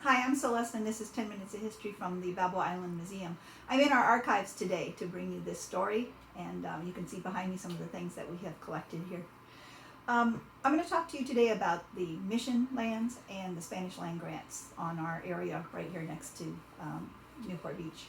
Hi, I'm Celeste, and this is 10 Minutes of History from the Balboa Island Museum. I'm in our archives today to bring you this story, and you can see behind me some of the things that we have collected here. I'm going to talk to you today about the mission lands and the Spanish land grants on our area right here next to Newport Beach.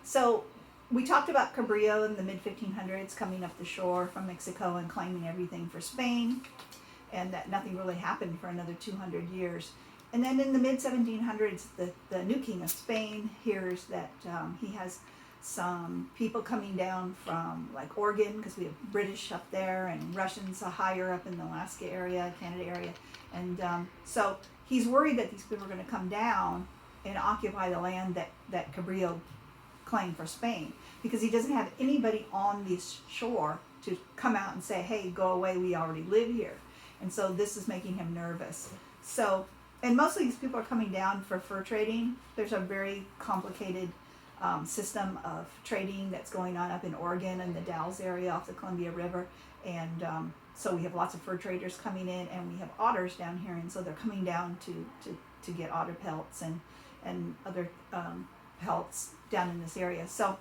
So we talked about Cabrillo in the mid-1500s coming up the shore from Mexico and claiming everything for Spain, and that nothing really happened for another 200 years. And then in the mid-1700s, the new king of Spain hears that he has some people coming down from like Oregon, because we have British up there and Russians higher up in the Alaska area, Canada area. And so he's worried that these people are going to come down and occupy the land that Cabrillo claimed for Spain, because he doesn't have anybody on this shore to come out and say, hey, go away, we already live here. And so this is making him nervous. And mostly these people are coming down for fur trading. There's a very complicated system of trading that's going on up in Oregon and the Dalles area off the Columbia River. And so we have lots of fur traders coming in, and we have otters down here. And so they're coming down to get otter pelts and other pelts down in this area. So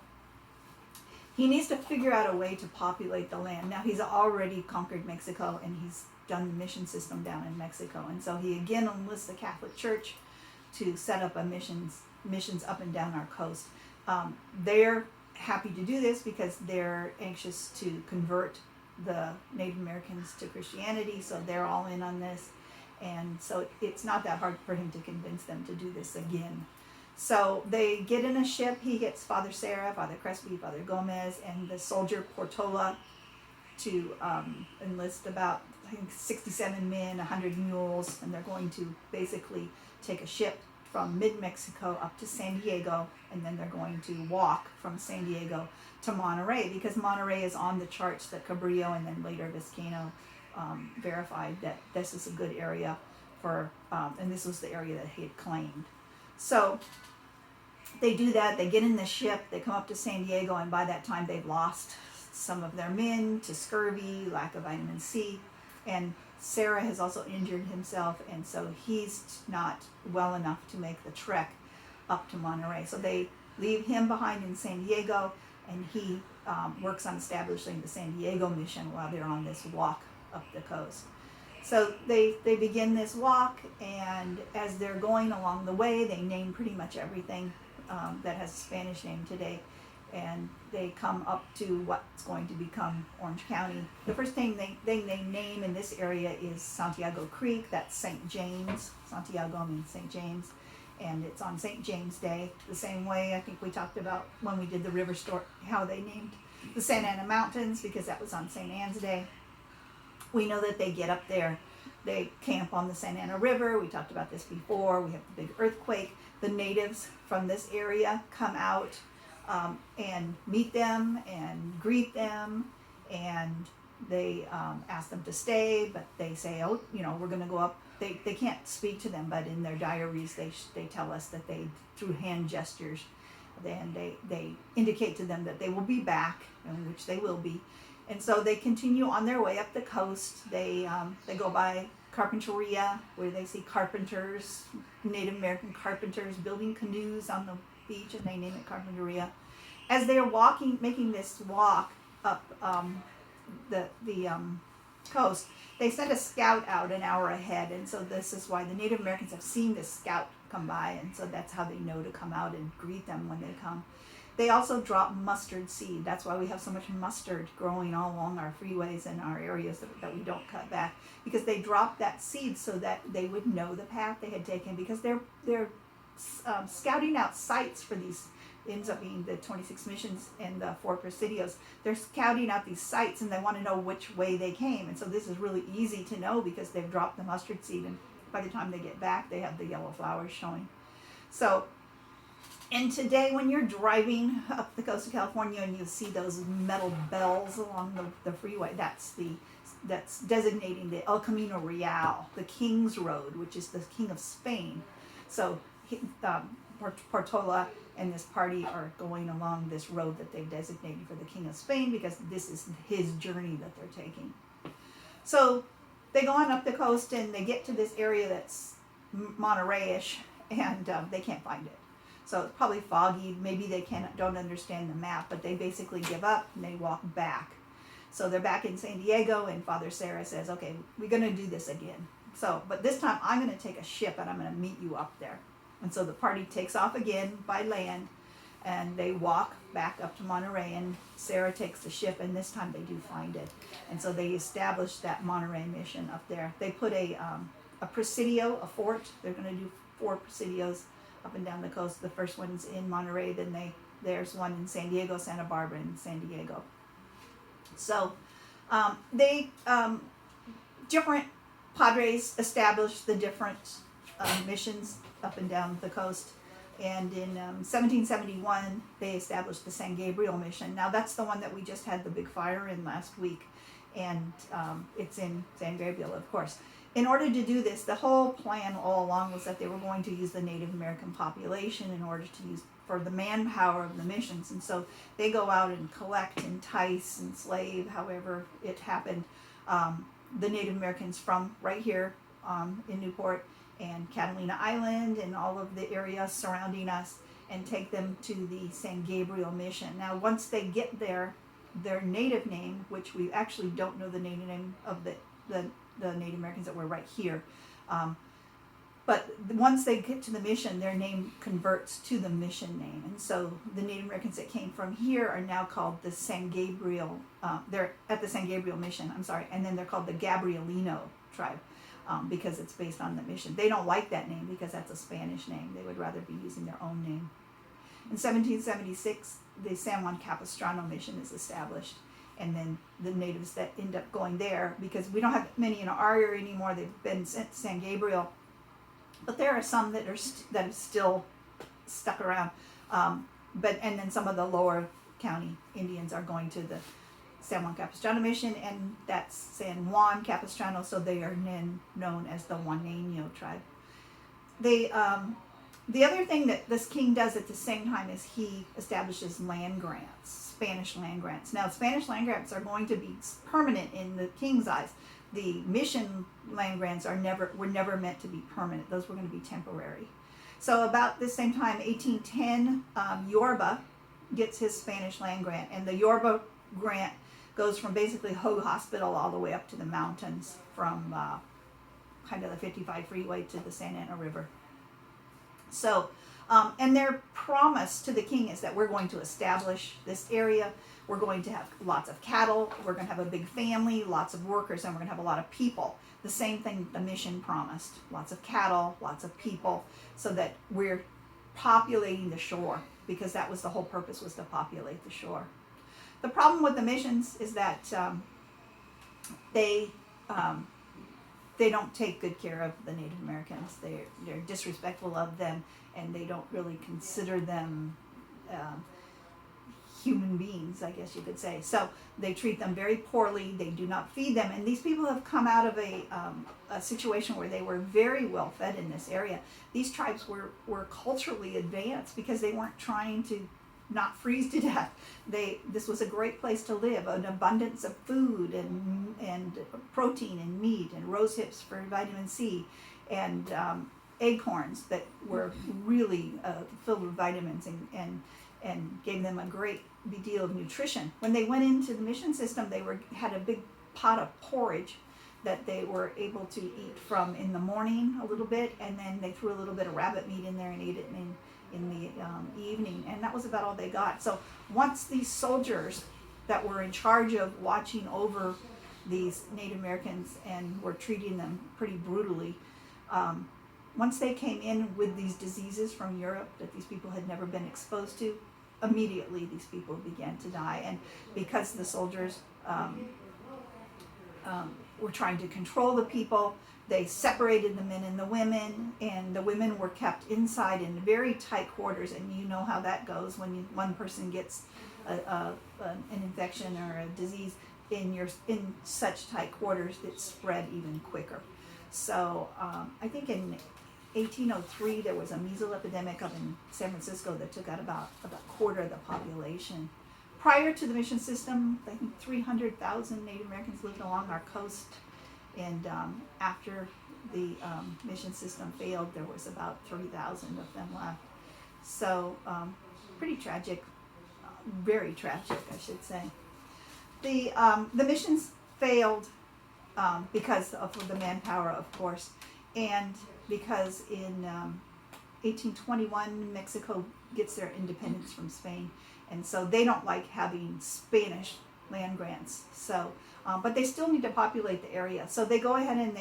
he needs to figure out a way to populate the land. Now, he's already conquered Mexico, and he's done the mission system down in Mexico, and so he again enlists the Catholic Church to set up a missions up and down our coast. They're happy to do this because they're anxious to convert the Native Americans to Christianity, so they're all in on this, and so it's not that hard for him to convince them to do this again. So they get in a ship. He gets Father Serra, Father Crespi, Father Gomez, and the soldier Portola to enlist about, I think, 67 men, 100 mules, and they're going to basically take a ship from mid-Mexico up to San Diego, and then they're going to walk from San Diego to Monterey, because Monterey is on the charts that Cabrillo and then later Vizcaino verified that this is a good area for, and this was the area that he had claimed. So they do that, they get in the ship, they come up to San Diego, and by that time they've lost some of their men to scurvy, lack of vitamin C, and Serra has also injured himself, and so he's not well enough to make the trek up to Monterey. So they leave him behind in San Diego, and he works on establishing the San Diego mission while they're on this walk up the coast. So they begin this walk, and as they're going along the way, they name pretty much everything that has a Spanish name today. And they come up to what's going to become Orange County. The first thing they name in this area is Santiago Creek. That's St. James. Santiago means St. James. And it's on St. James Day. The same way I think we talked about when we did the river story, how they named the Santa Ana Mountains, because that was on St. Anne's Day. We know that they get up there. They camp on the Santa Ana River. We talked about this before. We have the big earthquake. The natives from this area come out and meet them and greet them, and they ask them to stay, but they say, oh, we're going to go up. They can't speak to them, but in their diaries they tell us that they, through hand gestures, then they indicate to them that they will be back, which they will be. And so they continue on their way up the coast. They go by Carpinteria, where they see carpenters, Native American carpenters, building canoes on the beach, and they name it Carpinteria. As they're making this walk up the coast, they send a scout out an hour ahead, and so this is why the Native Americans have seen this scout come by, and so that's how they know to come out and greet them when they come. They also drop mustard seed. That's why we have so much mustard growing all along our freeways and our areas that we don't cut back, because they drop that seed so that they would know the path they had taken, because they're scouting out sites for these. Ends up being the 26 missions and the 4 presidios. They're scouting out these sites, and they want to know which way they came, and so this is really easy to know because they've dropped the mustard seed, and by the time they get back they have the yellow flowers showing. So, and today when you're driving up the coast of California and you see those metal bells along the freeway, that's designating the El Camino Real, the King's Road, which is the King of Spain. So Portola and this party are going along this road that they've designated for the King of Spain, because this is his journey that they're taking. So they go on up the coast, and they get to this area that's Monterey-ish, and they can't find it. So it's probably foggy. Maybe they don't understand the map, but they basically give up and they walk back. So they're back in San Diego, and Father Sarah says, okay, we're going to do this again. So, but this time I'm going to take a ship and I'm going to meet you up there. And so the party takes off again by land, and they walk back up to Monterey, and Sarah takes the ship, and this time they do find it. And so they establish that Monterey mission up there. They put a presidio, a fort. They're going to do 4 presidios up and down the coast. The first one's in Monterey, then there's one in San Diego, Santa Barbara, and San Diego. So different padres established the different missions up and down the coast. And in 1771, they established the San Gabriel mission. Now that's the one that we just had the big fire in last week. And it's in San Gabriel, of course. In order to do this, the whole plan all along was that they were going to use the Native American population in order to use for the manpower of the missions. And so they go out and collect, entice, enslave, however it happened, the Native Americans from right here in Newport and Catalina Island and all of the areas surrounding us, and take them to the San Gabriel mission. Now, once they get there, their native name, which we actually don't know the native name of the Native Americans that were right here, but once they get to the mission, their name converts to the mission name. And so the Native Americans that came from here are now called the San Gabriel, they're at the San Gabriel mission, and then they're called the Gabrielino tribe, because it's based on the mission. They don't like that name because that's a Spanish name. They would rather be using their own name. In 1776, the San Juan Capistrano mission is established. And then the natives that end up going there, because we don't have many in our area anymore, they've been sent to San Gabriel. But there are some that are still stuck around. And then some of the lower county Indians are going to the San Juan Capistrano mission, and that's San Juan Capistrano, so they are then known as the Juaneño tribe. The other thing that this king does at the same time is he establishes land grants, Spanish land grants. Now, Spanish land grants are going to be permanent in the king's eyes. The mission land grants were never meant to be permanent. Those were going to be temporary. So about the same time, 1810, Yorba gets his Spanish land grant, and the Yorba grant goes from basically Hogue Hospital all the way up to the mountains, from kind of the 55 freeway to the Santa Ana River. So, and their promise to the king is that we're going to establish this area. We're going to have lots of cattle. We're going to have a big family, lots of workers, and we're going to have a lot of people. The same thing the mission promised. Lots of cattle, lots of people, so that we're populating the shore, because that was the whole purpose, was to populate the shore. The problem with the missions is that they don't take good care of the Native Americans. They're disrespectful of them, and they don't really consider them human beings, I guess you could say. So they treat them very poorly. They do not feed them. And these people have come out of a situation where they were very well fed in this area. These tribes were culturally advanced because they weren't trying to not freeze to death. This was a great place to live, an abundance of food and protein and meat and rose hips for vitamin C, and acorns that were really filled with vitamins and gave them a great deal of nutrition. When they went into the mission system, they had a big pot of porridge that they were able to eat from in the morning a little bit, and then they threw a little bit of rabbit meat in there and ate it in the evening, and that was about all they got. So once these soldiers that were in charge of watching over these Native Americans and were treating them pretty brutally, once they came in with these diseases from Europe that these people had never been exposed to, immediately these people began to die. And because the soldiers were trying to control the people, they separated the men and the women, and the women were kept inside in very tight quarters. And you know how that goes when one person gets an infection or a disease in such tight quarters, it spread even quicker. So I think in 1803 there was a measles epidemic up in San Francisco that took out about a quarter of the population. Prior to the mission system, I think 300,000 Native Americans lived along our coast. And after the mission system failed, there was about 3,000 of them left. So pretty tragic, very tragic, I should say. The missions failed because of the manpower, of course, and because in 1821 Mexico gets their independence from Spain, and so they don't like having Spanish land grants. So, but they still need to populate the area. So they go ahead and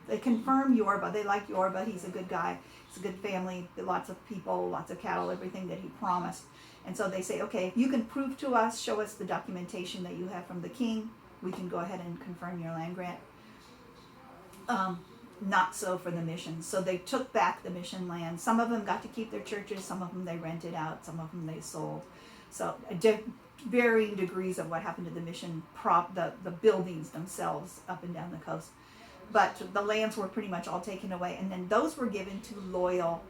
they confirm Yorba. They like Yorba. He's a good guy. It's a good family. Lots of people, lots of cattle, everything that he promised. And so they say, okay, if you can prove to us, show us the documentation that you have from the king, we can go ahead and confirm your land grant. Not so for the mission. So they took back the mission land. Some of them got to keep their churches. Some of them they rented out. Some of them they sold. So varying degrees of what happened to the mission the buildings themselves up and down the coast. But the lands were pretty much all taken away, and then those were given to loyal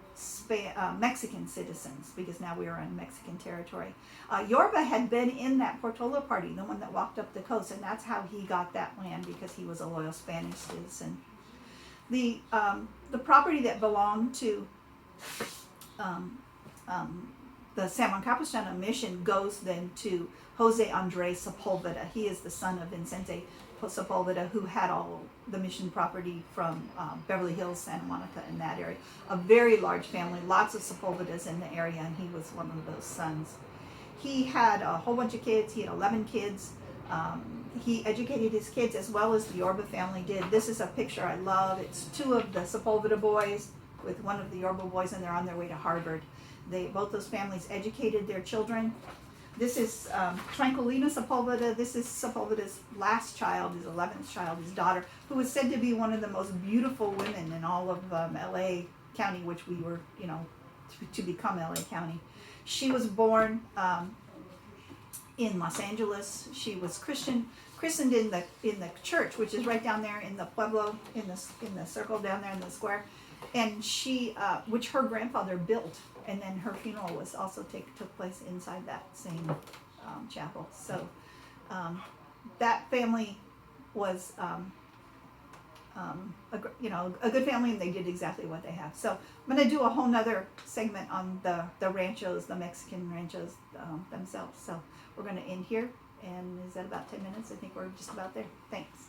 Mexican citizens, because now we are in Mexican territory. Yorba had been in that Portola party, the one that walked up the coast, and that's how he got that land, because he was a loyal Spanish citizen. The property that belonged to the San Juan Capistrano mission goes then to Jose Andres Sepulveda. He is the son of Vicente Sepulveda, who had all the mission property from Beverly Hills, Santa Monica, in that area. A very large family, lots of Sepulvedas in the area, and he was one of those sons. He had a whole bunch of kids. He had 11 kids. He educated his kids as well as the Yorba family did. This is a picture I love. It's two of the Sepulveda boys with one of the Yorba boys, and they're on their way to Harvard. Both those families educated their children. This is Tranquilina Sepulveda. This is Sepulveda's last child, his 11th child, his daughter, who was said to be one of the most beautiful women in all of LA County, which we were, to become LA County. She was born in Los Angeles. She was christened in the church, which is right down there in the pueblo, in the circle down there in the square, and she, which her grandfather built. And then her funeral was also took place inside that same chapel. So that family was, a good family, and they did exactly what they have. So I'm going to do a whole nother segment on the ranchos, the Mexican ranchos themselves. So we're going to end here, and is that about 10 minutes? I think we're just about there. Thanks.